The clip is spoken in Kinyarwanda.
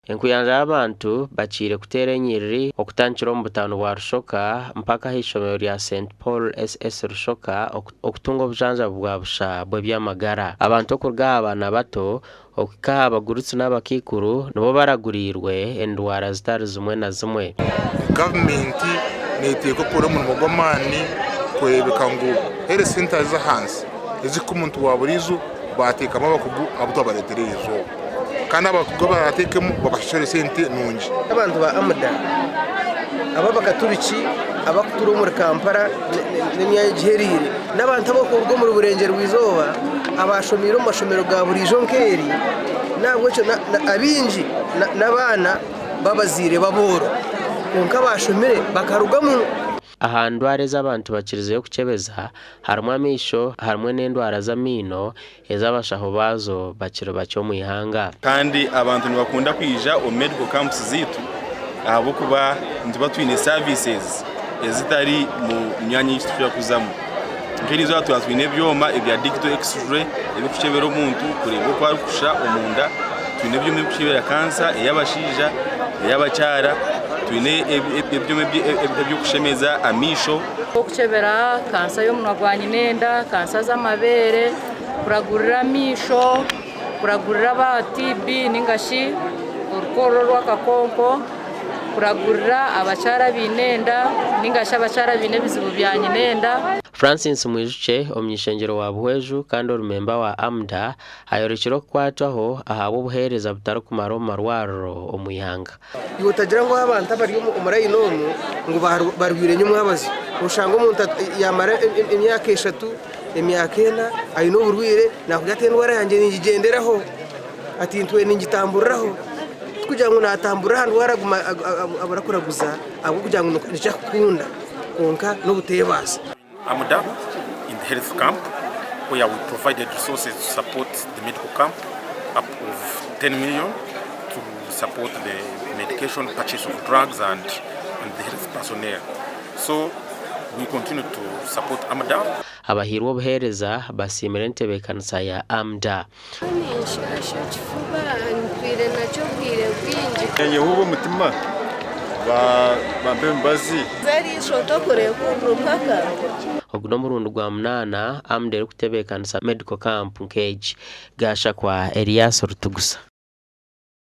Enkuyanja y'abantu bakire kutera enyiriri okutandikira omu butaano bwa Rushoka mpaka ah'ishomero rya St Paul SS Rushoka okutunga obujanjabi bwa busha bw'ebyamagara. Abantu okuruga abaana bato okuhika abagurutsi n'abakaikuru nibo baragurirwe endwara zitari zimwe na zimwe. Gavumenti neeteeka okukora omurimo gw'amaani kureebeka ngu health centers z'ahansi ezikuha omuntu wa buriijo baateekamu abakugu abo twabareetera izooba kandi abakugu barateekemu babashashire sente nungi. Abantu ba AMDA aba bakaturiki abakutura muri Kampala n'emyanya giherire n'abantu abakuruga mu burengero bw'izooba abashomire mu mashomero ga buriijo nkeri nabwo cyo abinji n'abaana babazire baboro konka bashomire bakarugamu. Aha ndwara z'abantu bakirizeyo kucebeza harimo amisho harimo n'endwara z'amino ez'abashaho bazo bakiro bacyo mu ihanga kandi abantu ntibakunda kwija o medical camps zitu abo kuba ndiba twine services ezitari mu myanya y'ishyura kuzamu nkirizo twatwine byoma ebya digital x-ray ebikucebera omuntu kureba ko ari kusha omunda twine byoma ebikucebera cancer eyabashija eyabacyara twine ebyuma ebyokushemeza amisho okucebera kansa y'omunwa gwa nyinenda kansa z'amabere kuragurira amisho kuragurira ba TB ningashi urukoro rw'akakonko kuragurira abacyara binenda ningashi abacyara bine bizibu bya nyinenda. Francis Mwijuke omnyishengero wa Buhweju kandi orumemba wa AMDA ayorekero kwataho ahabo buhereza butaro kumaro marwaro omuyanga yotagira ngo abantu abari umurayi nomu ngo barwire nyumwabazi ushango umuntu yamara imyaka 3 imyaka 4 ayino burwire nakujya ndwara yanjye ningigenderaho ati ntwe ningitamburiraho kugira ngo natambura ndwara abarakuraguza abo kugira ngo nica kukunda konka no butebasa. AMDA in the health camp where we provided resources to support the medical camp up of 10 million to support the medication purchase of drugs and the health personnel. So we continue to support AMDA. Abahirwo buhereza basimira entebekanisa ya AMDA. Yehubo mutima bambembazi zari shotokore kurupaka ogno murundo gwa munana AMDA kutebekanisa medical camp Nkage gasha kwa Elias Rutugusa.